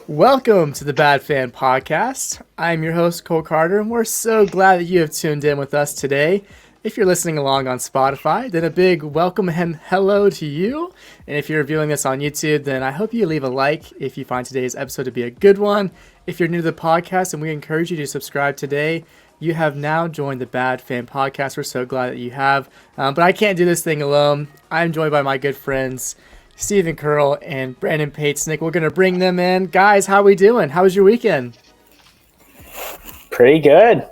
Welcome to the Bad Fan Podcast. I'm your host, Cole Carter, and we're so glad that you have tuned in with us today. If you're listening along on Spotify, then a big welcome and hello to you. And if you're viewing this on YouTube, then I hope you leave a like if you find today's episode to be a good one. If you're new to the podcast, and we encourage you to subscribe today, you have now joined the Bad Fan Podcast. We're so glad that you have. But I can't do this thing alone. I'm joined by my good friends, Stephen Curl and Brandon Patesnick. We're going to bring them in. Guys, how we doing? How was your weekend? Pretty good.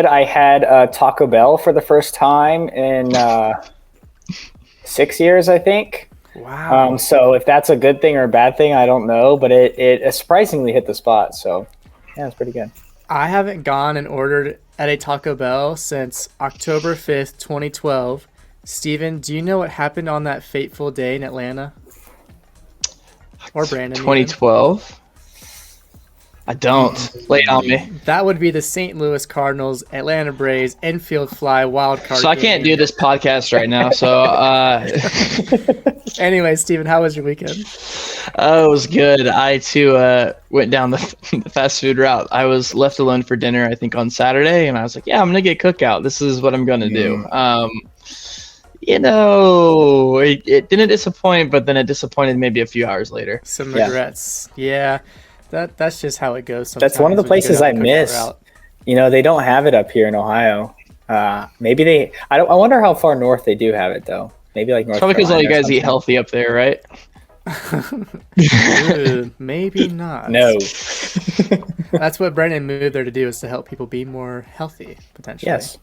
I had Taco Bell for the first time in 6 years, I think. Wow. So if that's a good thing or a bad thing, I don't know. But it surprisingly hit the spot. So, yeah, it's pretty good. I haven't gone and ordered at a Taco Bell since October 5th, 2012. Steven, do you know what happened on that fateful day in Atlanta? Or Brandon? 2012? I don't. Lay it on me. That would be the St. Louis Cardinals, Atlanta Braves, infield fly wild card So I can't do this podcast right now. So, Anyway, Steven, how was your weekend? it was good. I too went down the fast food route. I was left alone for dinner, I think, on Saturday, and I was like, "Yeah, I'm gonna get cookout. This is what I'm gonna do." It didn't disappoint, but then it disappointed maybe a few hours later. Some regrets. Yeah. That's just how it goes sometimes. That's one of the places I miss. They don't have it up here in Ohio. Maybe they. I wonder how far north they do have it though. Maybe like North. Probably because all you guys Carolina eat healthy up there, right? Maybe not. No. That's what Brandon moved there to do, is to help people be more healthy, potentially. Yes.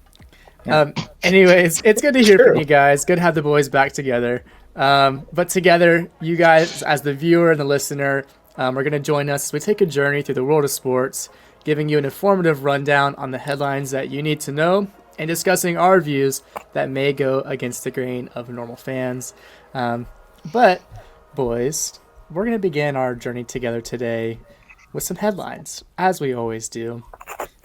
Anyways, it's good to hear from you guys. Good to have the boys back together. But together, you guys, as the viewer and the listener, are going to join us as we take a journey through the world of sports, giving you an informative rundown on the headlines that you need to know and discussing our views that may go against the grain of normal fans. But, boys, we're going to begin our journey together today with some headlines, as we always do.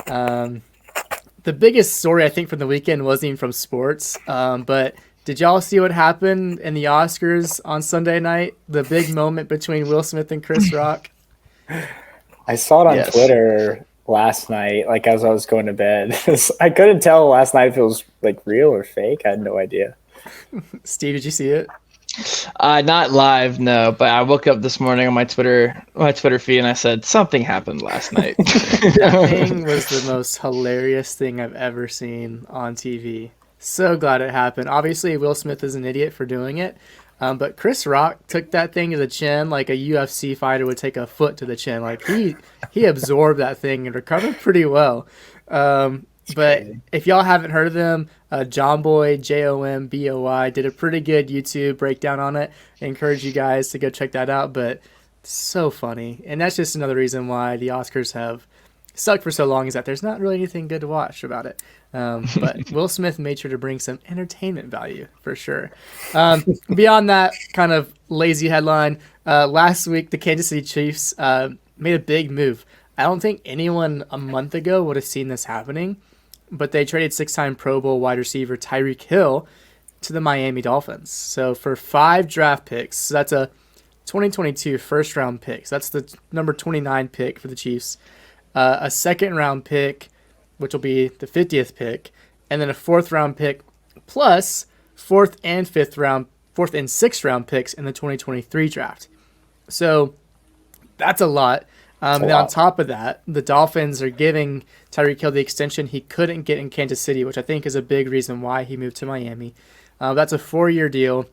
The biggest story, I think, from the weekend wasn't even from sports, but did y'all see what happened in the Oscars on Sunday night? The big moment between Will Smith and Chris Rock? I saw it on Twitter last night, like as I was going to bed. I couldn't tell last night if it was like real or fake. I had no idea. Steve, did you see it? Not live, no. But I woke up this morning on my Twitter feed, and I said something happened last night. That thing was the most hilarious thing I've ever seen on TV. So glad it happened. Obviously, Will Smith is an idiot for doing it, but Chris Rock took that thing to the chin like a UFC fighter would take a foot to the chin. Like he absorbed that thing and recovered pretty well. But if y'all haven't heard of them, Jomboy, Jomboi, did a pretty good YouTube breakdown on it. I encourage you guys to go check that out. But so funny, and that's just another reason why the Oscars have sucked for so long, is that there's not really anything good to watch about it. But Will Smith made sure to bring some entertainment value for sure. Beyond that kind of lazy headline, last week the Kansas City Chiefs made a big move. I don't think anyone a month ago would have seen this happening, but they traded 6-time Pro Bowl wide receiver Tyreek Hill to the Miami Dolphins. So for 5 draft picks, so that's a 2022 first round pick. So that's the number 29 pick for the Chiefs. A second round pick, which will be the 50th pick, and then a 4th round pick, plus 4th and 6th round picks in the 2023 draft. So that's a lot. And then on top of that, the Dolphins are giving Tyreek Hill the extension he couldn't get in Kansas City, which I think is a big reason why he moved to Miami. That's a 4-year deal,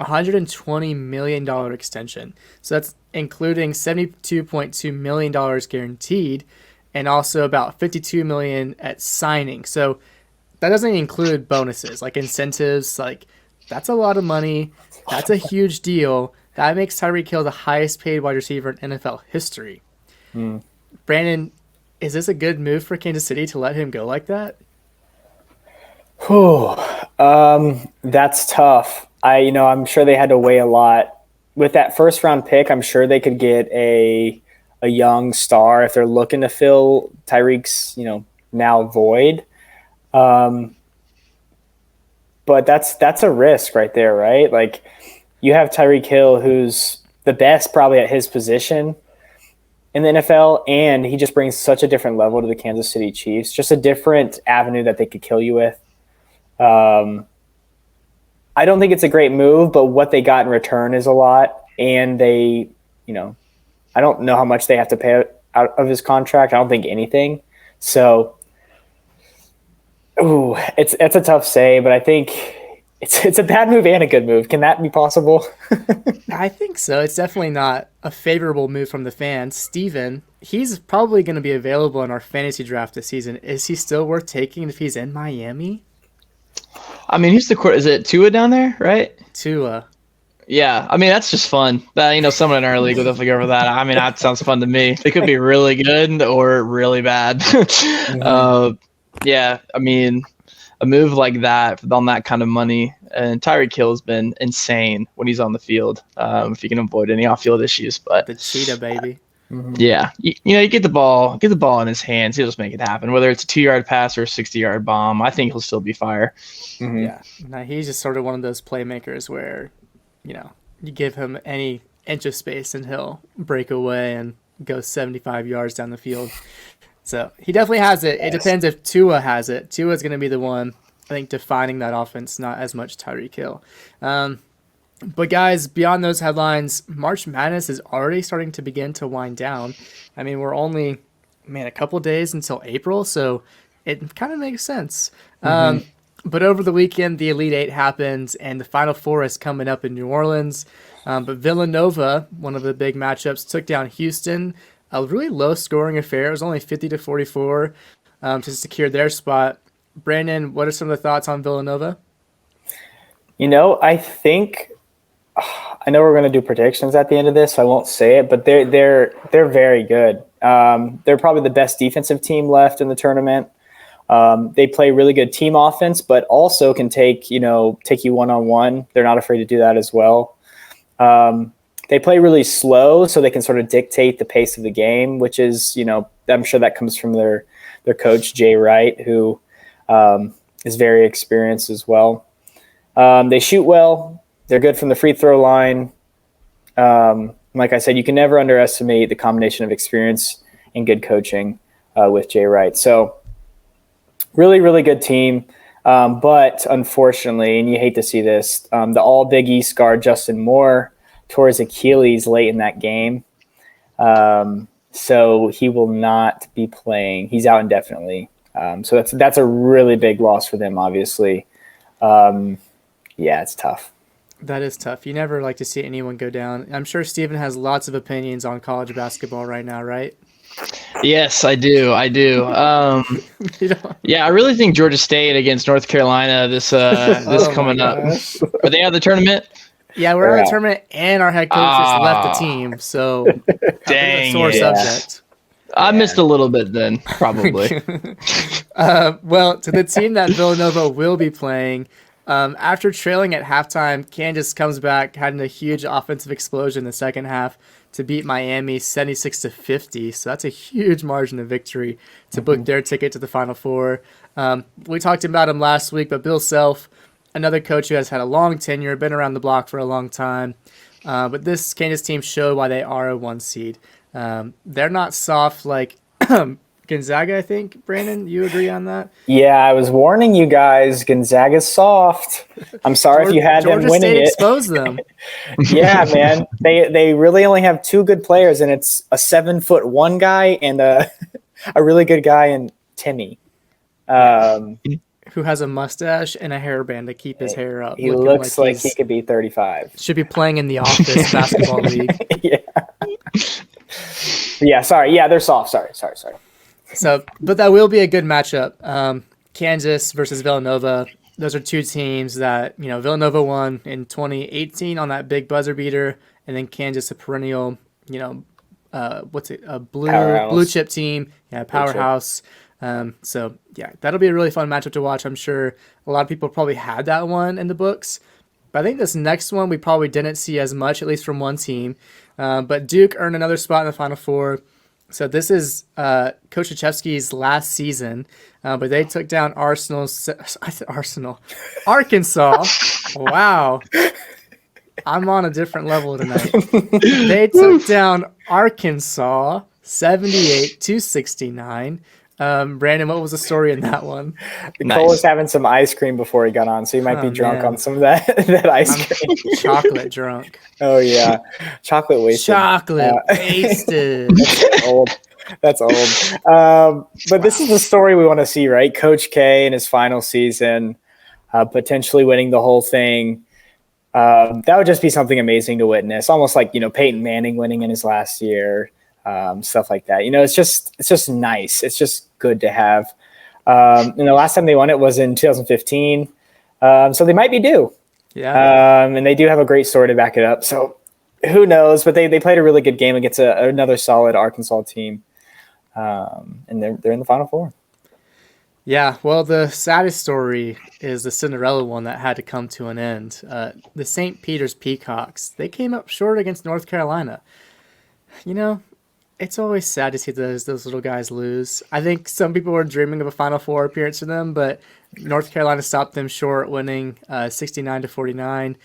$120 million extension. So that's including $72.2 million guaranteed, and also about $52 million at signing. So that doesn't include bonuses, like incentives. Like, that's a lot of money. That's a huge deal. That makes Tyreek Hill the highest paid wide receiver in NFL history. Brandon, is this a good move for Kansas City to let him go like that? That's tough. I'm sure they had to weigh a lot. With that first round pick, I'm sure they could get a young star if they're looking to fill Tyreek's, now void. But that's a risk right there, right? Like, you have Tyreek Hill, who's the best probably at his position, in the NFL, and he just brings such a different level to the Kansas City Chiefs. Just a different avenue that they could kill you with. I don't think it's a great move, but what they got in return is a lot. And they, I don't know how much they have to pay out of his contract. I don't think anything. So, it's a tough say, but I think it's a bad move and a good move. Can that be possible? I think so. It's definitely not a favorable move from the fans. Steven, he's probably going to be available in our fantasy draft this season. Is he still worth taking if he's in Miami? I mean, who's the court? Is it Tua down there, right? Tua. Yeah, I mean, that's just fun. Someone in our league will definitely go for that. I mean, that sounds fun to me. They could be really good or really bad. Yeah, I mean, a move like that on that kind of money, and Tyreek Hill has been insane when he's on the field. If you can avoid any off-field issues, but the cheetah baby. Yeah, you get the ball in his hands, he'll just make it happen. Whether it's a 2-yard pass or a 60-yard bomb, I think he'll still be fire. Yeah, now he's just sort of one of those playmakers where, you give him any inch of space and he'll break away and go 75 yards down the field. So he definitely has it. It depends if Tua has it. Tua's going to be the one, I think, defining that offense, not as much Tyreek Hill. But guys, beyond those headlines, March Madness is already starting to begin to wind down. I mean, we're only, a couple days until April, so it kind of makes sense. But over the weekend, the Elite Eight happened, and the Final Four is coming up in New Orleans. But Villanova, one of the big matchups, took down Houston. A really low-scoring affair. It was only 50-44 to secure their spot. Brandon, what are some of the thoughts on Villanova? I think I know we're going to do predictions at the end of this, so I won't say it. But they're very good. They're probably the best defensive team left in the tournament. They play really good team offense, but also can take you one-on-one. They're not afraid to do that as well. They play really slow, so they can sort of dictate the pace of the game, which is, I'm sure that comes from their coach, Jay Wright, who is very experienced as well. They shoot well. They're good from the free throw line. Like I said, you can never underestimate the combination of experience and good coaching with Jay Wright. So really, really good team. But unfortunately, and you hate to see this, the all Big East guard, Justin Moore, tore his Achilles late in that game. So he will not be playing. He's out indefinitely. So that's a really big loss for them, obviously. Yeah, it's tough. That is tough. You never like to see anyone go down. I'm sure Steven has lots of opinions on college basketball right now, right? Yes, I do. Yeah, I really think Georgia State against North Carolina this coming up. Are they out of the tournament? Yeah, we're out of the tournament, and our head coach just left the team. So, dang, sore subject. I missed a little bit then, probably. Well, to the team that Villanova will be playing, after trailing at halftime, Kansas comes back, having a huge offensive explosion in the second half to beat Miami 76-50. So that's a huge margin of victory to book their ticket to the Final Four. We talked about him last week, but Bill Self, another coach who has had a long tenure, been around the block for a long time. But this Kansas team showed why they are a 1 seed. They're not soft like Gonzaga, I think. Brandon, you agree on that? Yeah, I was warning you guys. Gonzaga's soft. I'm sorry if you had them winning State it. Expose them. Yeah, man. They really only have 2 good players, and it's a 7'1" guy and a really good guy in Timmy. Who has a mustache and a hairband to keep his hair up. He looks like he could be 35. Should be playing in the Office basketball league. Yeah, sorry. Yeah, they're soft. Sorry. So, but that will be a good matchup. Kansas versus Villanova. Those are 2 teams that, Villanova won in 2018 on that big buzzer beater, and then Kansas, a perennial, a blue chip team. Yeah, powerhouse. So, yeah, that'll be a really fun matchup to watch. I'm sure a lot of people probably had that one in the books. But I think this next one we probably didn't see as much, at least from one team. But Duke earned another spot in the Final Four. So this is Coach Krzyzewski's last season, but they took down Arkansas. Wow. I'm on a different level tonight. They took down Arkansas 78-69. Brandon, what was the story in that one? Cole was having some ice cream before he got on, so he might be drunk on some of that that ice cream. Chocolate drunk. Oh yeah, chocolate wasted. Chocolate wasted. That's old. That's old. But this is the story we want to see, right? Coach K in his final season, potentially winning the whole thing. That would just be something amazing to witness. Almost like, Peyton Manning winning in his last year, stuff like that. It's just nice. It's just good to have. The last time they won it was in 2015. So they might be due. Yeah. And they do have a great story to back it up. So who knows? But they played a really good game against another solid Arkansas team. And they're in the Final Four. Yeah, well, the saddest story is the Cinderella one that had to come to an end. The St. Peter's Peacocks, they came up short against North Carolina. It's always sad to see those little guys lose. I think some people were dreaming of a Final Four appearance for them, but North Carolina stopped them short, winning 69-49.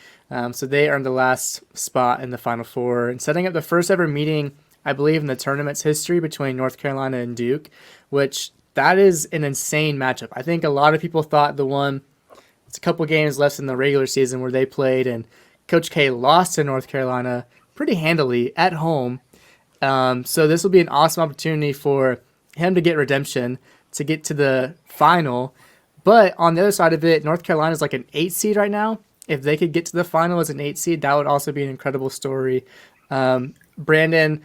So they earned the last spot in the Final Four and setting up the first ever meeting, I believe, in the tournament's history between North Carolina and Duke, which that is an insane matchup. I think a lot of people thought it's a couple games left in the regular season where they played, and Coach K lost to North Carolina pretty handily at home. So this will be an awesome opportunity for him to get redemption, to get to the final. But on the other side of it, North Carolina is like an 8 seed right now. If they could get to the final as an 8 seed, that would also be an incredible story. Brandon,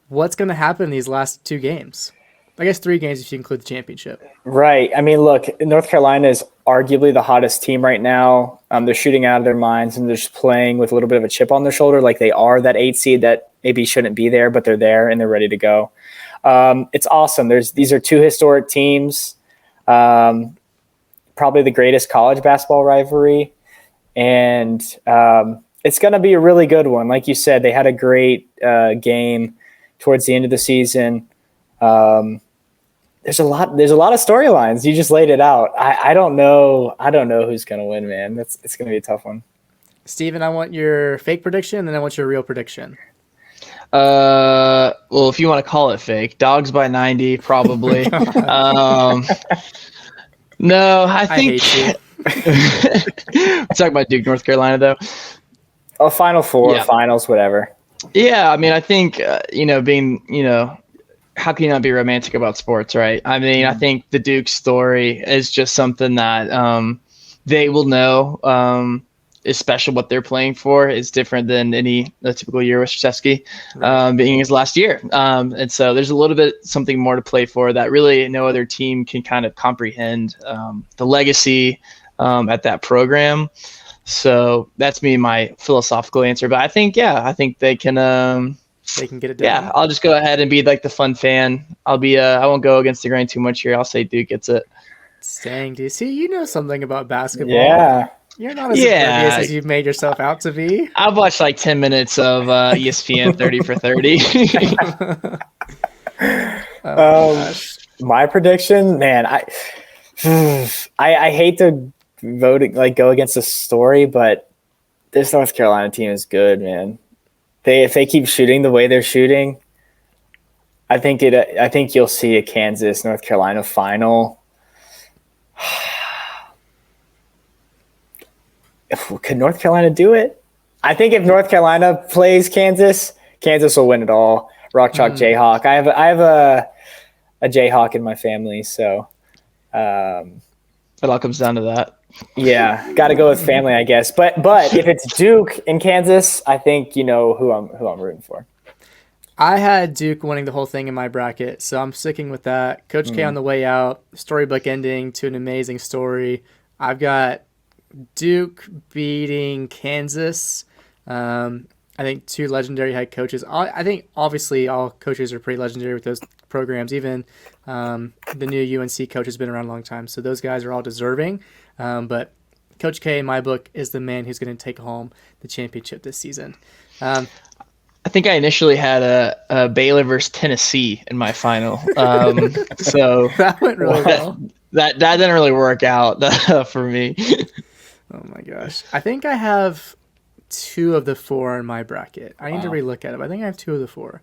what's going to happen in these last 2 games? I guess 3 games if you include the championship. Right. I mean, look, North Carolina is arguably the hottest team right now. They're shooting out of their minds, and they're just playing with a little bit of a chip on their shoulder, like they are that 8 seed that maybe shouldn't be there, but they're there and they're ready to go. It's awesome. These are 2 historic teams, probably the greatest college basketball rivalry, and it's going to be a really good one. Like you said, they had a great game towards the end of the season. There's a lot of storylines. You just laid it out. I don't know who's going to win, man. It's going to be a tough one. Steven, I want your fake prediction, and then I want your real prediction. Well, if you want to call it fake, dogs by 90, probably. No, I think. I hate We're talking about Duke, North Carolina, though. Oh, Final Four, finals, whatever. Yeah, I mean, I think how can you not be romantic about sports, right? I mean, I think the Duke story is just something that they will know is special. What they're playing for is different than a typical year with Krzyzewski being his last year. And so there's a little bit something more to play for that really no other team can kind of comprehend the legacy at that program. So that's my philosophical answer. But I think they can get it done. Yeah, I'll just go ahead and be like the fun fan. I won't go against the grain too much here. I'll say Duke gets it. Dang, do you see? You know something about basketball. Yeah. You're not as oblivious as you've made yourself out to be. I've watched like 10 minutes of ESPN 30 for 30. My prediction, man, I hate to go against the story, but this North Carolina team is good, man. If they keep shooting the way they're shooting, I think you'll see a Kansas North Carolina final. Could North Carolina do it? I think if North Carolina plays Kansas will win it all. Rock Chalk Jayhawk. I have a Jayhawk in my family, so it all comes down to that. Yeah, got to go with family, I guess. But if it's Duke in Kansas, I think you know who I'm rooting for. I had Duke winning the whole thing in my bracket, so I'm sticking with that. Coach K on the way out, storybook ending to an amazing story. I've got Duke beating Kansas. I think 2 legendary head coaches. I think obviously all coaches are pretty legendary with those programs. Even the new UNC coach has been around a long time, so those guys are all deserving. But Coach K, in my book, is the man who's going to take home the championship this season. I think I initially had a Baylor versus Tennessee in my final. So that went really well. That didn't really work out for me. Oh my gosh. I think I have 2 of the 4 in my bracket. I need to relook at it, but I think I have 2 of the 4.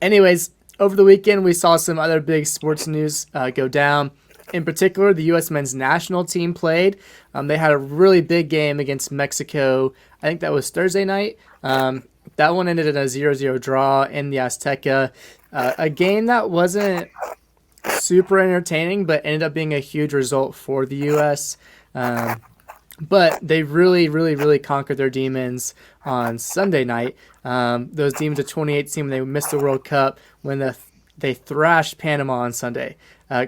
Anyways, over the weekend, we saw some other big sports news go down. In particular, the U.S. men's national team played. They had a really big game against Mexico. I think that was Thursday night. That one ended in a 0-0 draw in the Azteca. A game that wasn't super entertaining, but ended up being a huge result for the U.S. But they really, really, really conquered their demons on Sunday night. Those demons of 2018, when they missed the World Cup, when they thrashed Panama on Sunday.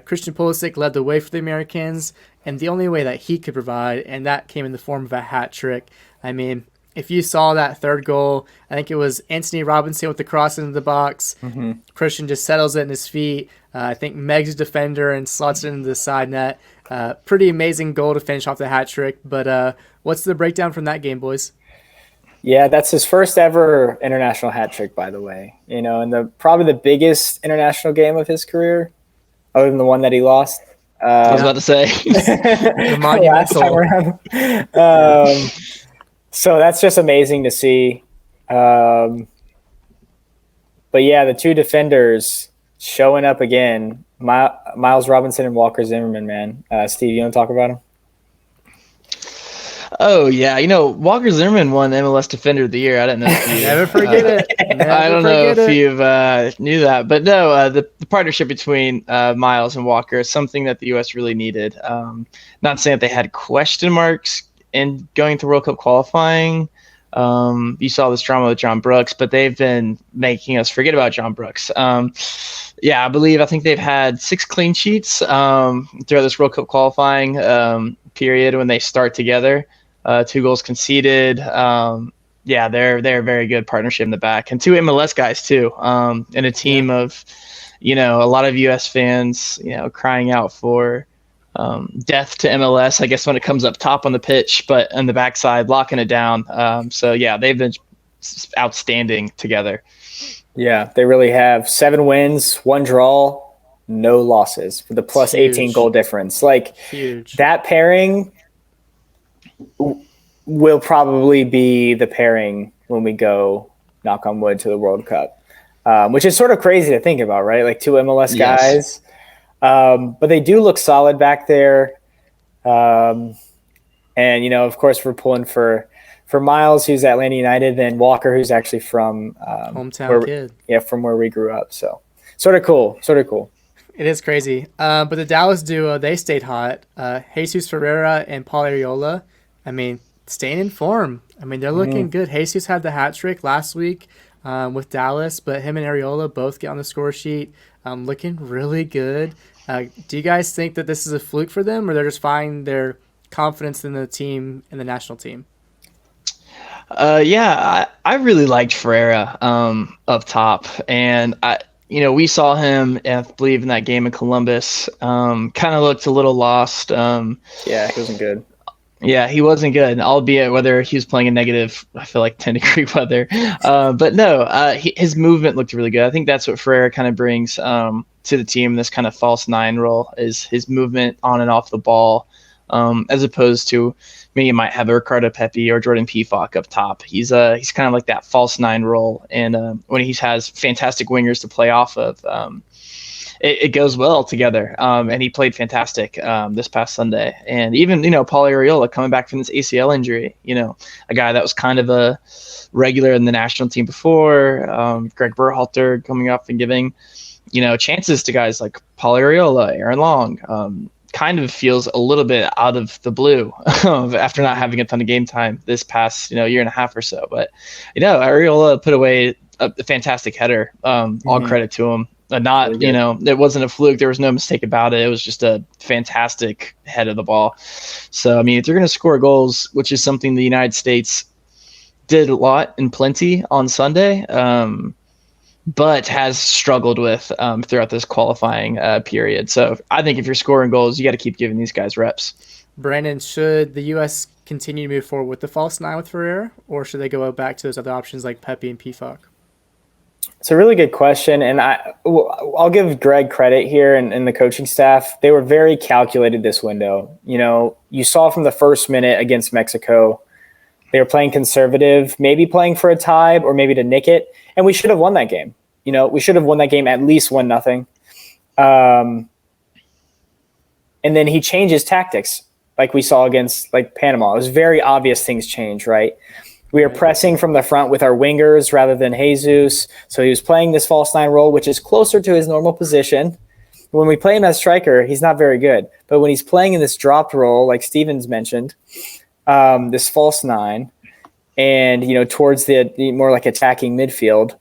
Christian Pulisic led the way for the Americans, and the only way that he could provide, and that came in the form of a hat trick. I mean, if you saw that third goal, I think it was Anthony Robinson with the cross into the box. Mm-hmm. Christian just settles it in his feet. I think Meg's defender and slots it into the side net. Pretty amazing goal to finish off the hat trick. But what's the breakdown from that game, boys? Yeah, that's his first ever international hat trick, by the way. You know, and probably the biggest international game of his career, other than the one that he lost. I was about to say the monumental. So that's just amazing to see. But yeah, the two defenders showing up again, Miles Robinson and Walker Zimmerman, man. Steve, you want to talk about him? Oh, yeah. You know, Walker Zimmerman won MLS Defender of the Year. I didn't know if you Never forget it. I don't know if you knew that. But no, the partnership between Miles and Walker is something that the U.S. really needed. Not saying that they had question marks in going through World Cup qualifying. You saw this drama with John Brooks, but they've been making us forget about John Brooks. Yeah, I think they've had 6 clean sheets throughout this World Cup qualifying period when they start together. 2 goals conceded. Yeah, they're a very good partnership in the back, and 2 MLS guys too. And a team of, a lot of U.S. fans, crying out for death to MLS, I guess, when it comes up top on the pitch, but on the backside, locking it down. So yeah, they've been outstanding together. Yeah, they really have. 7 wins, 1 draw, no losses with a plus 18 goal difference. Like, huge. That pairing will probably be the pairing when we go, knock on wood, to the World Cup, which is sort of crazy to think about, right? Like 2 MLS guys. But they do look solid back there. And, of course, we're pulling for Miles, who's at Atlanta United, and Walker, who's actually from hometown kid. Yeah, from where we grew up. So sort of cool. It is crazy. But the Dallas duo, they stayed hot. Jesus Ferreira and Paul Arriola, staying in form. They're looking good. Jesus had the hat trick last week with Dallas, but him and Arriola both get on the score sheet. Looking really good. Do you guys think that this is a fluke for them, or they're just finding their confidence in the team and the national team? Yeah, I really liked Ferreira up top, and we saw him, I believe, in that game in Columbus. Kind of looked a little lost. Yeah, he wasn't good. Yeah, he wasn't good, albeit whether he was playing in negative, I feel like 10-degree weather. But no, his movement looked really good. I think that's what Ferreira kind of brings to the team, this kind of false 9 role, is his movement on and off the ball, as opposed to maybe you might have a Ricardo Pepi or Jordan Pefok up top. He's kind of like that false 9 role, and when he has fantastic wingers to play off of, it goes well together. And he played fantastic this past Sunday. And even, Paul Arriola coming back from this ACL injury, a guy that was kind of a regular in the national team before, Greg Berhalter coming up and giving, chances to guys like Paul Arriola, Aaron Long, kind of feels a little bit out of the blue after not having a ton of game time this past, year and a half or so. But, Arriola put away a fantastic header. All credit to him. It wasn't a fluke. There was no mistake about it. It was just a fantastic head of the ball. So, if you're going to score goals, which is something the United States did a lot and plenty on Sunday, but has struggled with throughout this qualifying period. So I think if you're scoring goals, you got to keep giving these guys reps. Brandon, should the U.S. continue to move forward with the false 9 with Ferreira, or should they go back to those other options like Pepi and Pefok? It's a really good question, and I'll give Greg credit here and the coaching staff. They were very calculated this window. You saw from the first minute against Mexico, they were playing conservative, maybe playing for a tie or maybe to nick it, and we should have won that game. we should have won that game at least 1-0. And then he changes tactics like we saw against like Panama. It was very obvious things change, right? We were pressing from the front with our wingers rather than Jesus. So he was playing this false nine role, which is closer to his normal position. When we play him as striker, he's not very good. But when he's playing in this dropped role, like Stevens mentioned, this false nine, and towards the more like attacking midfield,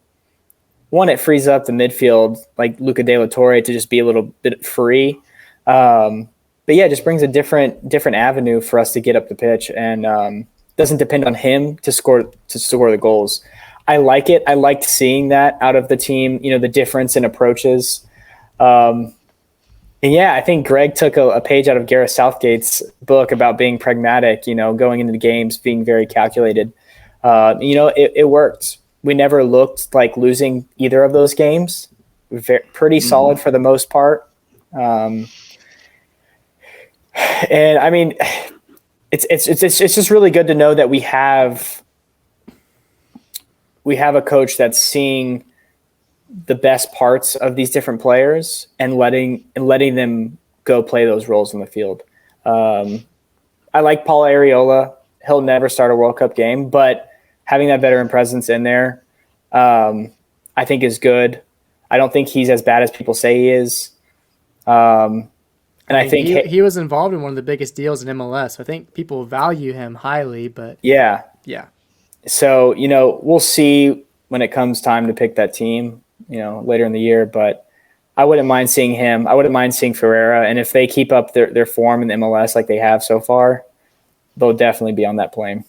one, it frees up the midfield like Luca De La Torre to just be a little bit free. But yeah, it just brings a different avenue for us to get up the pitch, and doesn't depend on him to score the goals. I like it. I liked seeing that out of the team. The difference in approaches. And yeah, I think Greg took a page out of Gareth Southgate's book about being pragmatic. Going into the games, being very calculated. It worked. We never looked like losing either of those games. Pretty solid for the most part. And I mean, it's just really good to know that we have a coach that's seeing the best parts of these different players and letting them go play those roles in the field. I like Paul Areola. He'll never start a World Cup game, but having that veteran presence in there, I think is good. I don't think he's as bad as people say he is. And I think he was involved in one of the biggest deals in MLS. I think people value him highly, but yeah. So, we'll see when it comes time to pick that team, later in the year, but I wouldn't mind seeing him. I wouldn't mind seeing Ferreira. And if they keep up their form in the MLS like they have so far, they'll definitely be on that plane.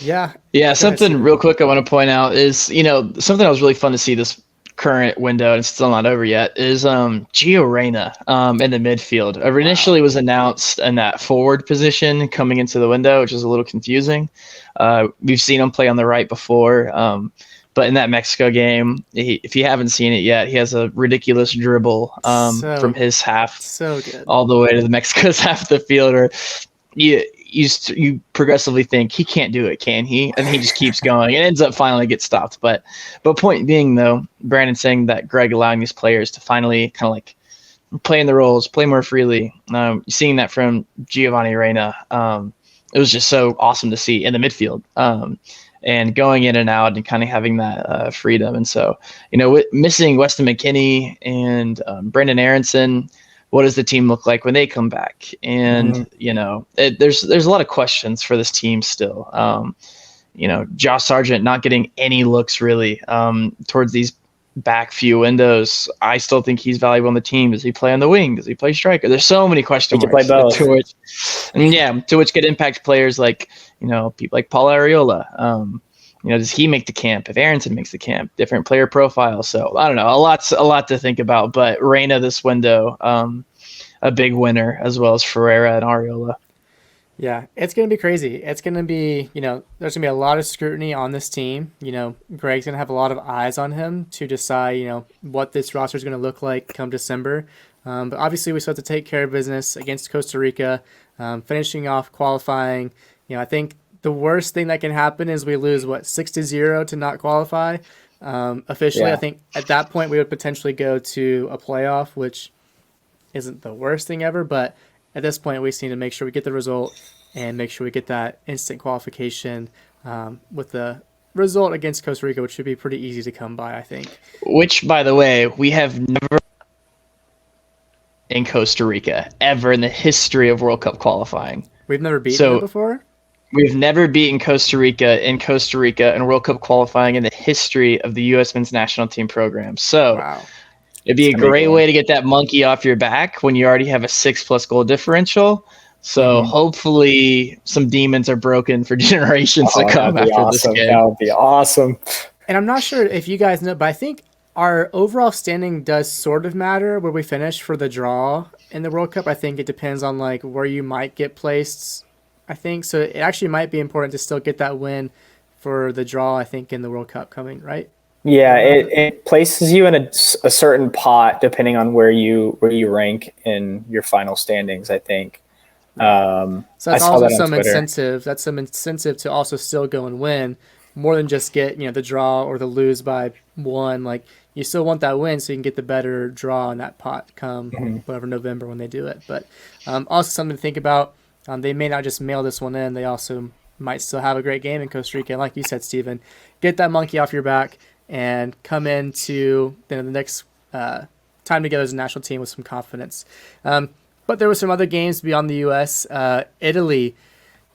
Yeah. Something real quick I want to point out is, something that was really fun to see this current window, and it's still not over yet, is Gio Reyna in the midfield. Initially was announced in that forward position coming into the window, which is a little confusing. We've seen him play on the right before, but in that Mexico game, if you haven't seen it yet, he has a ridiculous dribble from his half all the way to the Mexico's half of the field. Or you progressively think he can't do it, can he? And he just keeps going and ends up finally get stopped. But point being, though, Brandon saying that Greg allowing these players to finally kind of like play in the roles, play more freely. Seeing that from Giovanni Reyna, it was just so awesome to see in the midfield, and going in and out and kind of having that freedom. And so, missing Weston McKennie and Brendan Aronson, what does the team look like when they come back? And, there's a lot of questions for this team still. Josh Sargent not getting any looks really towards these back few windows. I still think he's valuable on the team. Does he play on the wing? Does he play striker? There's so many question marks. Play both. To which could impact players like, people like Paul Areola. Does he make the camp? If Aronson makes the camp, different player profile. So I don't know, a lot to think about. But Reyna this window, a big winner, as well as Ferreira and Areola. Yeah, it's going to be crazy. It's going to be, there's going to be a lot of scrutiny on this team. Greg's going to have a lot of eyes on him to decide, what this roster is going to look like come December. But obviously we still have to take care of business against Costa Rica, finishing off qualifying. I think the worst thing that can happen is we lose 6-0 to not qualify. Officially, yeah. I think at that point we would potentially go to a playoff, which isn't the worst thing ever, but at this point we just need to make sure we get the result and make sure we get that instant qualification with the result against Costa Rica, which should be pretty easy to come by, I think. Which, by the way, we have never in Costa Rica ever in the history of World Cup qualifying. We've never beaten it before? We've never beaten Costa Rica in World Cup qualifying in the history of the U.S. men's national team program. So wow. It'd be a great way to get that monkey off your back when you already have a 6+ goal differential. So hopefully some demons are broken for generations to come after this game. That would be awesome. And I'm not sure if you guys know, but I think our overall standing does sort of matter where we finish for the draw in the World Cup. I think it depends on where you might get placed. I think so. It actually might be important to still get that win for the draw, I think, in the World Cup coming, right? Yeah, it places you in a certain pot depending on where you rank in your final standings, I think. So that's also some incentive. That's some incentive to also still go and win, more than just get the draw or the lose by one. Like you still want that win so you can get the better draw in that pot come whatever November when they do it. But also something to think about. They may not just mail this one in; they also might still have a great game in Costa Rica. And like you said, Steven, get that monkey off your back and come into the next time together as a national team with some confidence. But there were some other games beyond the U.S. Italy,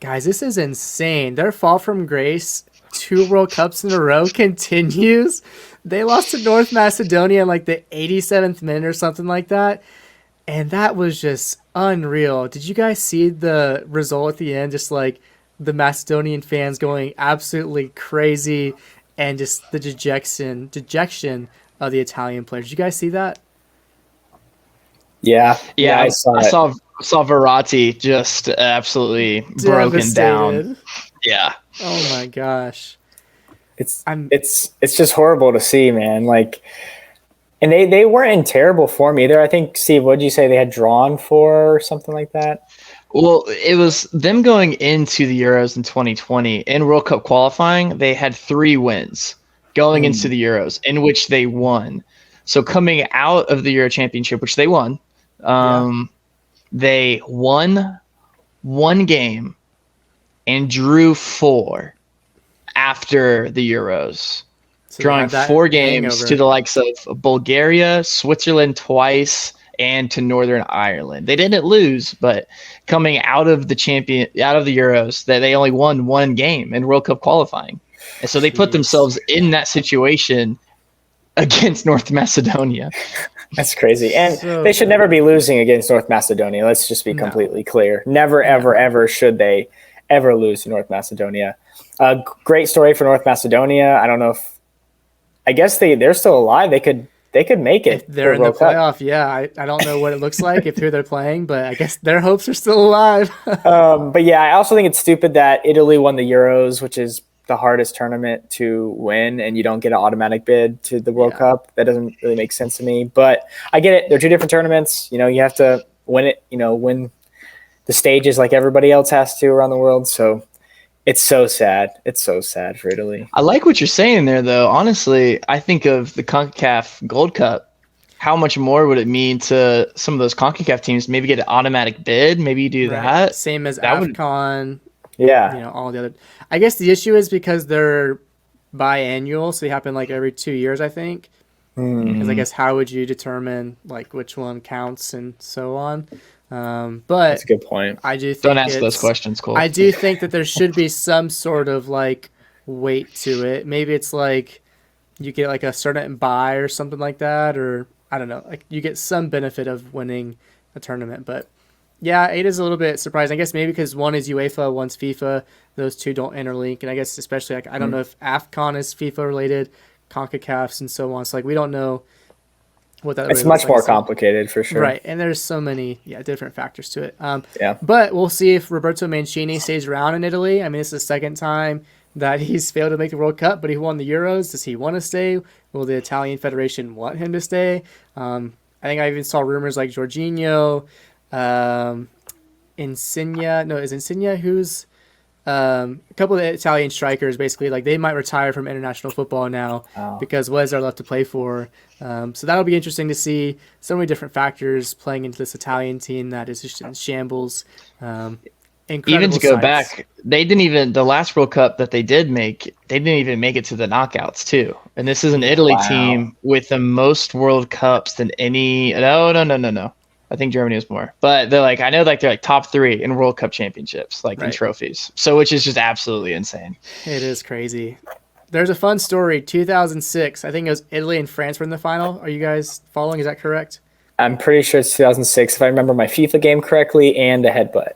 guys, this is insane. Their fall from grace, 2 World Cups in a row, continues. They lost to North Macedonia in like the 87th minute or something like that. And that was just unreal. Did you guys see the result at the end? Just like the Macedonian fans going absolutely crazy and just the dejection of the Italian players. Did you guys see that? Yeah, I saw it. saw Verratti just absolutely broken down. Yeah. Oh my gosh. It's just horrible to see, man. Like, and they weren't in terrible form either. I think, Steve, what did you say they had drawn for or something like that? Well, it was them going into the Euros in 2020 in World Cup qualifying. They had 3 wins going into the Euros, in which they won. So coming out of the Euro Championship, which they won, they won 1 game and drew 4 after the Euros, So drawing 4 games hangover. to the likes of Bulgaria, Switzerland twice, and to Northern Ireland. They didn't lose, but coming out of the Euros, that they only won 1 game in World Cup qualifying, and so they put themselves in that situation against North Macedonia. That's crazy. And So they should never be losing against North Macedonia. Let's just be completely clear. Never, ever, ever should they ever lose to North Macedonia. Great story for North Macedonia. I don't know if – I guess they're still alive. They could make it. If they're in the playoff, I don't know what it looks like if who they're playing, but I guess their hopes are still alive. But yeah, I also think it's stupid that Italy won the Euros, which is the hardest tournament to win, and you don't get an automatic bid to the World Cup. That doesn't really make sense to me, but I get it. They're 2 different tournaments. You have to win it, win the stages like everybody else has to around the world. So it's so sad. It's so sad for Italy. I like what you're saying there, though. Honestly, I think of the CONCACAF Gold Cup. How much more would it mean to some of those CONCACAF teams? Maybe get an automatic bid. Maybe you do that. Same as That AFCON. Yeah. All the other. I guess the issue is because they're biannual, so they happen like every 2 years, I think. Because I guess how would you determine like which one counts and so on? But that's a good point. I do think Don't ask those questions, Cole. I do think that there should be some sort of like weight to it. Maybe it's like you get like a certain buy or something like that, or I don't know. Like you get some benefit of winning a tournament, but yeah, it is a little bit surprising. I guess maybe because one is UEFA, one's FIFA. Those two don't interlink, and I guess especially like I don't know if AFCON is FIFA related, CONCACAFs and so on. So like we don't know what that. It's really much looks more like. complicated for sure. Right, and there's so many different factors to it. Yeah. But we'll see if Roberto Mancini stays around in Italy. I mean, this is the second time that he's failed to make the World Cup, but he won the Euros. Does he want to stay? Will the Italian Federation want him to stay? I think I even saw rumors like Jorginho, Insigne. No, is Insigne who's a couple of the Italian strikers basically like they might retire from international football now because what is there left to play for? So that'll be interesting to see. So many different factors playing into this Italian team that is just in shambles. Even to go back, they didn't even the last World Cup that they did make. They didn't even make it to the knockouts too. And this is an Italy team with the most World Cups than any. No. I think Germany has more, but they're like they're like top 3 in World Cup championships, like in trophies. So which is just absolutely insane. It is crazy. There's a fun story. 2006, I think it was Italy and France were in the final. Are you guys following? Is that correct? I'm pretty sure it's 2006 if I remember my FIFA game correctly and a headbutt.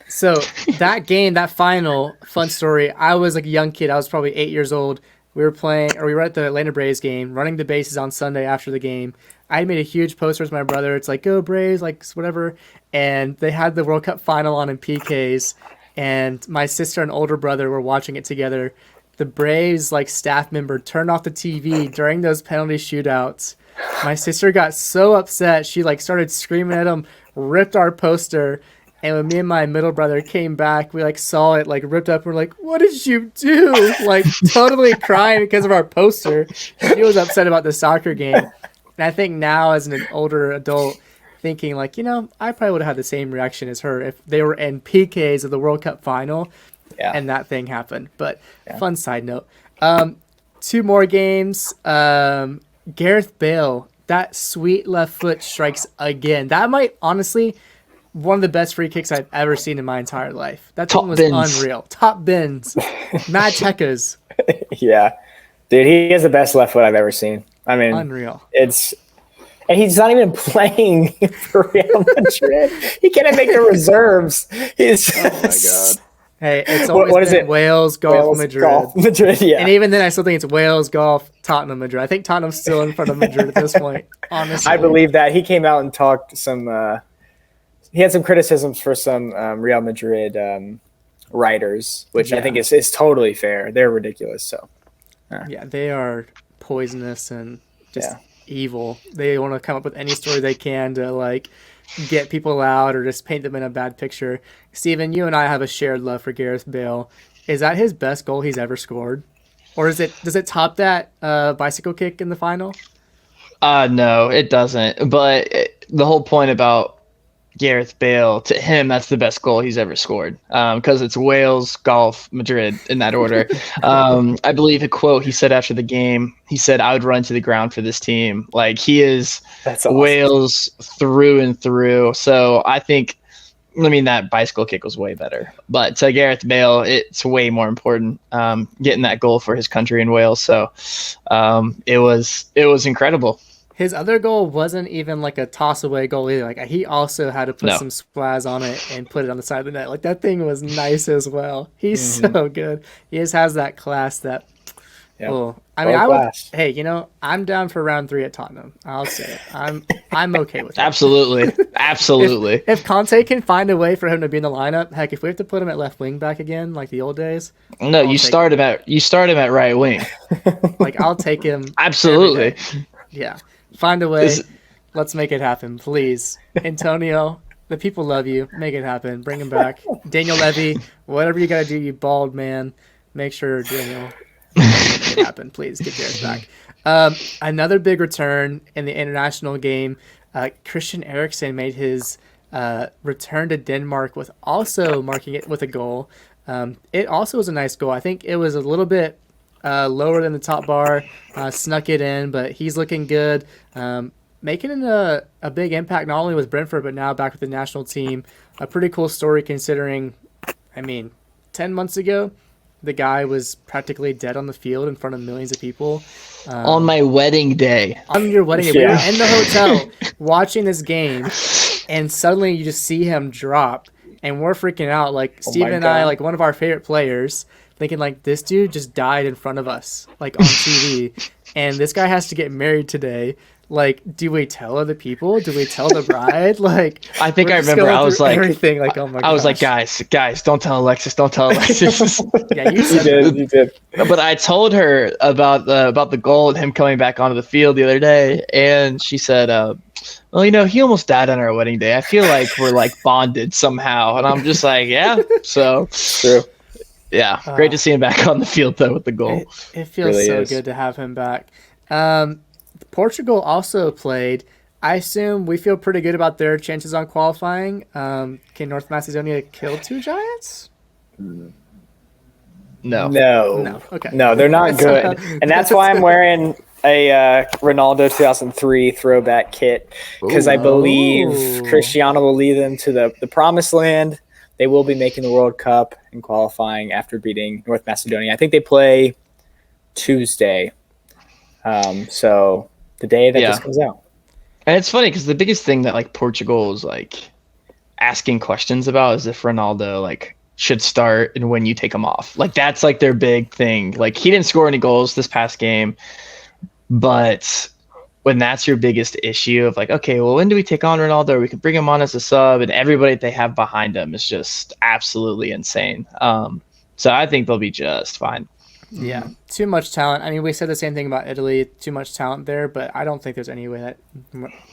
So that game, that final, fun story. I was like a young kid. I was probably 8 years old. We were at the Atlanta Braves game, running the bases on Sunday after the game. I made a huge poster with my brother. It's like, go Braves, like whatever. And they had the World Cup final on in PKs. And my sister and older brother were watching it together. The Braves like staff member turned off the TV during those penalty shootouts. My sister got so upset. She like started screaming at him, ripped our poster. And when me and my middle brother came back, we like saw it like ripped up. We're like, "What did you do?" Like totally crying because of our poster. She was upset about the soccer game, and I think now as an older adult, thinking like, I probably would have had the same reaction as her if they were in PKs of the World Cup final, and that thing happened. But fun side note, 2 more games. Gareth Bale, that sweet left foot strikes again. That might honestly one of the best free kicks I've ever seen in my entire life. That thing was unreal. Top bins. Mad checkers. Yeah. Dude, he has the best left foot I've ever seen. I mean, unreal. And he's not even playing for Real Madrid. He can't make the reserves. He's Oh my god. Hey, it's always been Wales, Golf, Madrid. Golf, Madrid, yeah. And even then, I still think it's Wales, Golf, Tottenham, Madrid. I think Tottenham's still in front of Madrid at this point, honestly. I believe that. He came out and talked some he had some criticisms for some Real Madrid writers, which I think is totally fair. They're ridiculous. So, yeah, they are poisonous and just evil. They want to come up with any story they can to like get people out or just paint them in a bad picture. Steven, you and I have a shared love for Gareth Bale. Is that his best goal he's ever scored, or does it top that bicycle kick in the final? No, it doesn't. But the whole point about Gareth Bale, to him, that's the best goal he's ever scored, because it's Wales, Golf, Madrid in that order. I believe a quote he said after the game, he said, "I would run to the ground for this team." Like, he is awesome. Wales through and through. So I think, that bicycle kick was way better. But to Gareth Bale, it's way more important getting that goal for his country in Wales. So it was incredible. His other goal wasn't even like a toss-away goal either. Like, he also had to put some splaz on it and put it on the side of the net. Like, that thing was nice as well. He's so good. He just has that class that. Yeah. Oh, I would. Hey, I'm down for round 3 at Tottenham. I'll say it. I'm okay with it. Absolutely. If Conte can find a way for him to be in the lineup, heck, if we have to put him at left wing back again, like the old days. No, you start him at right wing. Like, I'll take him. Absolutely. Yeah. Find a way. Let's make it happen, please. Antonio, the people love you. Make it happen. Bring him back. Daniel Levy, whatever you got to do, you bald man. Make sure Daniel make it happen. Please get Gareth back. Another big return in the international game. Christian Eriksen made his return to Denmark with also marking it with a goal. It also was a nice goal. I think it was a little bit lower than the top bar, snuck it in, but he's looking good. Making a big impact not only with Brentford, but now back with the national team. A pretty cool story considering, 10 months ago, the guy was practically dead on the field in front of millions of people. On my wedding day. On your wedding day. We were in the hotel watching this game, and suddenly you just see him drop, and we're freaking out. Like, Steven and I, like one of our favorite players, thinking like, this dude just died in front of us, like on TV, and this guy has to get married today. Like, do we tell other people? Do we tell the bride? Like, I think I remember. I was like, everything. Like, oh my god. I was like, guys, don't tell Alexis. Don't tell Alexis. Yeah, you did. But I told her about the goal and him coming back onto the field the other day, and she said, well, he almost died on our wedding day. I feel like we're like bonded somehow, and I'm just like, yeah. So true. Yeah, great to see him back on the field though with the goal. It feels really so good to have him back. Portugal also played. I assume we feel pretty good about their chances on qualifying. Can North Macedonia kill 2 Giants? No. Okay. No, they're not good, and that's why I'm wearing a Ronaldo 2003 throwback kit, because I believe Cristiano will lead them to the promised land. They will be making the World Cup and qualifying after beating North Macedonia. I think they play Tuesday. So the day that this comes out. And it's funny because the biggest thing that like Portugal is like asking questions about is if Ronaldo like should start and when you take him off. Like, that's like their big thing. Like, he didn't score any goals this past game, but when that's your biggest issue of like, okay, well, when do we take on Ronaldo? We could bring him on as a sub, and everybody they have behind him is just absolutely insane. So I think they'll be just fine. Yeah, too much talent. I mean, we said the same thing about Italy, too much talent there, but I don't think there's any way that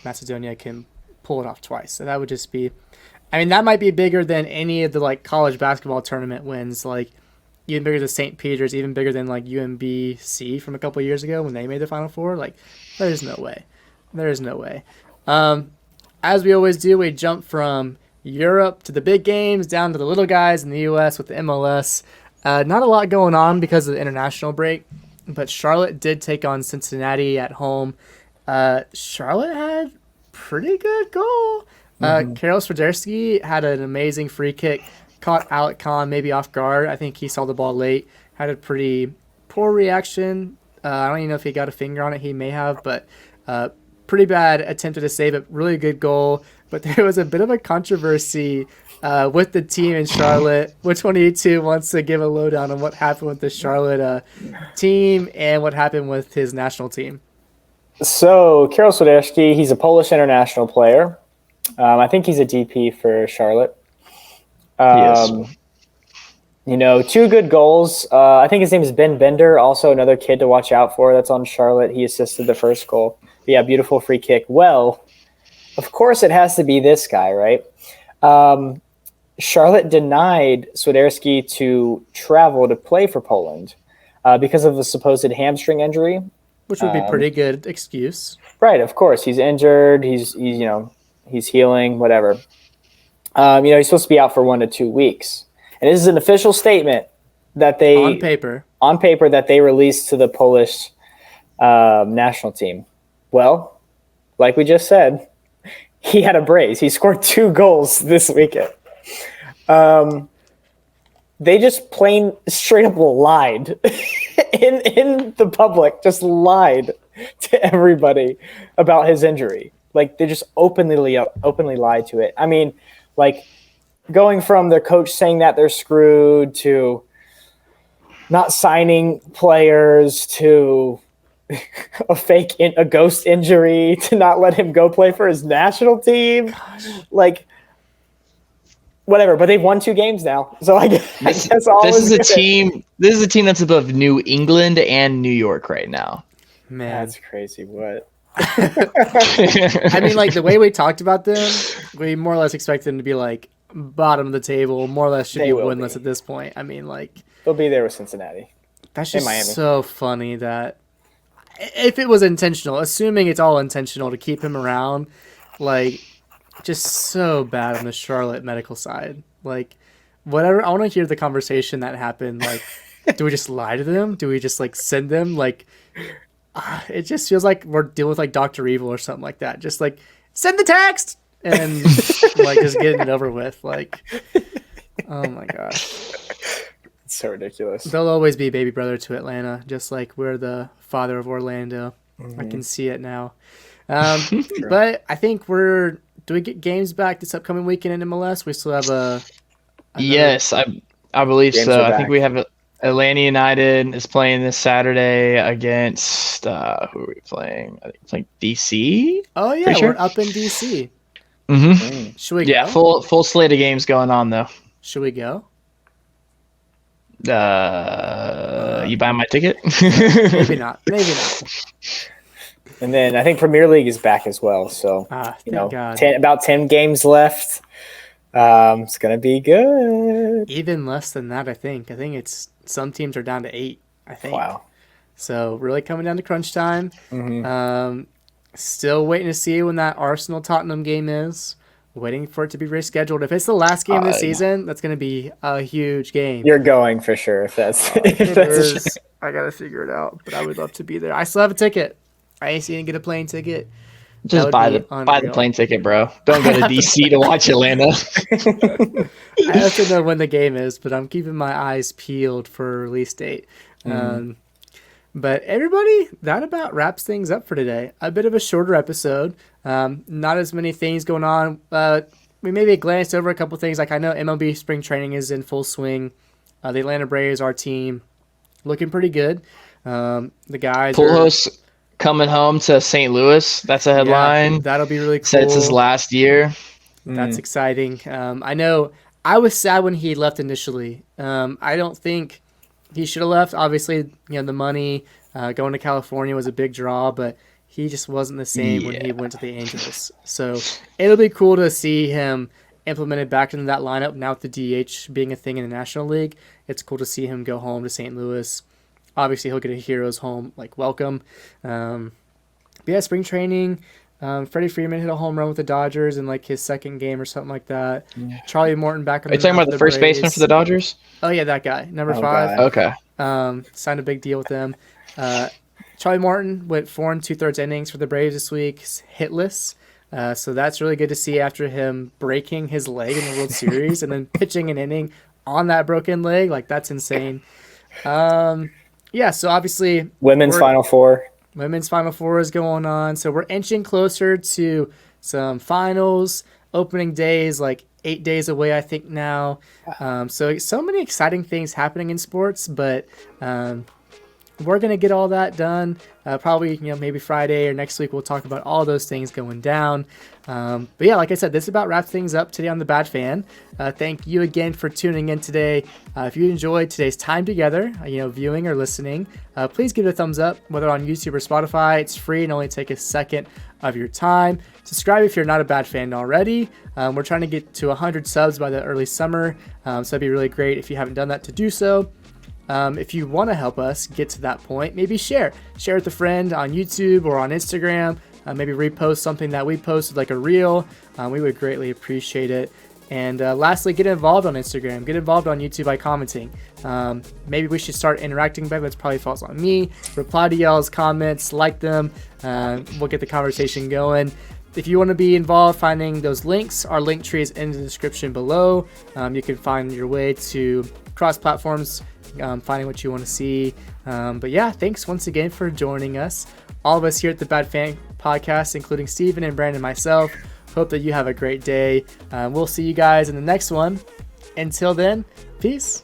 Macedonia can pull it off twice. So that would just be I mean, that might be bigger than any of the like college basketball tournament wins. Like even bigger than St. Peter's, even bigger than like UMBC from a couple of years ago when they made the Final Four. Like, there's no way. There's no way. As we always do, we jump from Europe to the big games down to the little guys in the U.S. with the MLS. Not a lot going on because of the international break, but Charlotte did take on Cincinnati at home. Charlotte had pretty good goal. Karol Swiderski had an amazing free kick, caught Alec Kahn maybe off guard. I think he saw the ball late, had a pretty poor reaction. I don't even know if he got a finger on it. He may have, but pretty bad attempted to save it. Really good goal. But there was a bit of a controversy with the team in Charlotte. Which one of you two wants to give a lowdown on what happened with the Charlotte team and what happened with his national team? So Karol Swiderski, he's a Polish international player. I think he's a DP for Charlotte. Yes. You know, 2 good goals. I think his name is Ben Bender, also another kid to watch out for that's on Charlotte. He assisted the first goal. But yeah, beautiful free kick. Well, of course it has to be this guy, right? Charlotte denied Swiderski to travel to play for Poland because of a supposed hamstring injury. Which would be pretty good excuse. Right, of course. He's injured. He's healing, whatever. He's supposed to be out for 1 to 2 weeks. And this is an official statement that they on paper that they released to the Polish national team. Well, like we just said, he had a brace. He scored 2 goals this weekend. They just plain straight up lied in the public, just lied to everybody about his injury. Like they just openly lied to it. I mean, like going from their coach saying that they're screwed to not signing players to a ghost injury to not let him go play for his national team. Gosh. Like whatever, but they've won 2 games now. So I guess all this is a team. This is a team that's above New England and New York right now. Man, that's crazy. What? I mean, like the way we talked about them, we more or less expect them to be like bottom of the table, more or less should be winless at this point. I mean, like they'll be there with Cincinnati. That's just so funny that if it was intentional, assuming it's all intentional to keep him around, like just so bad on the Charlotte medical side. Like whatever, I want to hear the conversation that happened. Like, do we just lie to them? Do we just like send them like? It just feels like we're dealing with like Dr. Evil or something like that. Just like send the text and like just getting it over with. Like, oh my gosh, it's so ridiculous. They'll always be baby brother to Atlanta, just like we're the father of Orlando. Mm-hmm. I can see it now. But I think do we get games back this upcoming weekend in MLS? We still have Yes, I believe so. I think we have Atlanta United is playing this Saturday against who are we playing? I think we're playing DC. Oh yeah, we're up in DC. Mm-hmm. Should we go? Yeah, full slate of games going on though. Should we go? You buying my ticket? Maybe not. And then I think Premier League is back as well. So God. About 10 games left. It's gonna be good. Even less than that, I think. I think it's some teams are down to 8. I think. Wow. So really coming down to crunch time. Mm-hmm. Still waiting to see when that Arsenal Tottenham game is. Waiting for it to be rescheduled. If it's the last game of the season, that's going to be a huge game. You're going for sure. If that's I got to figure it out, but I would love to be there. I still have a ticket. I ain't seen get a plane ticket. Just buy the plane ticket, bro. Don't go to DC to watch Atlanta. I have to know when the game is, but I'm keeping my eyes peeled for release date. But everybody, that about wraps things up for today. A bit of a shorter episode. Not as many things going on. We maybe glanced over a couple things. Like I know MLB spring training is in full swing. The Atlanta Braves, our team, looking pretty good. The guys Pujols coming home to St. Louis. That's a headline. Yeah, that'll be really cool. Said it's his last year. That's exciting. I know I was sad when he left initially. I don't think he should have left. Obviously, the money going to California was a big draw, but he just wasn't the same when he went to the Angels. So it'll be cool to see him implemented back into that lineup now with the DH being a thing in the National League. It's cool to see him go home to St. Louis. Obviously, he'll get a hero's home welcome. But yeah, spring training. Freddie Freeman hit a home run with the Dodgers in his second game or something like that. Yeah. Charlie Morton back on Are you talking about the first baseman for the Dodgers? Oh yeah, that guy, number 5. Okay. Signed a big deal with them. Charlie Morton went 4 2/3 innings for the Braves this week, hitless. So that's really good to see after him breaking his leg in the World Series and then pitching an inning on that broken leg. That's insane. Yeah, so obviously Women's Final Four is going on. So we're inching closer to some finals, opening days, 8 days away, I think now. So many exciting things happening in sports, but we're going to get all that done. Probably, maybe Friday or next week we'll talk about all those things going down. But yeah, like I said, this about wraps things up today on The Bad Fan. Thank you again for tuning in today. If you enjoyed today's time together, viewing or listening, please give it a thumbs up, whether on YouTube or Spotify. It's free and only take a second of your time. Subscribe if you're not a Bad Fan already. We're trying to get to 100 subs by the early summer. So that'd be really great if you haven't done that to do so. If you want to help us get to that point, maybe share with a friend on YouTube or on Instagram. Maybe repost something that we posted, like a reel. We would greatly appreciate it. And lastly, get involved on Instagram. Get involved on YouTube by commenting. Maybe we should start interacting back. That's probably falls on me. Reply to y'all's comments, like them. We'll get the conversation going. If you want to be involved finding those links, our link tree is in the description below. You can find your way to cross platforms, finding what you want to see. But yeah, thanks once again for joining us. All of us here at the Bad Fan Podcast, including Steven and Brandon and myself, hope that you have a great day. We'll see you guys in the next one. Until then, peace.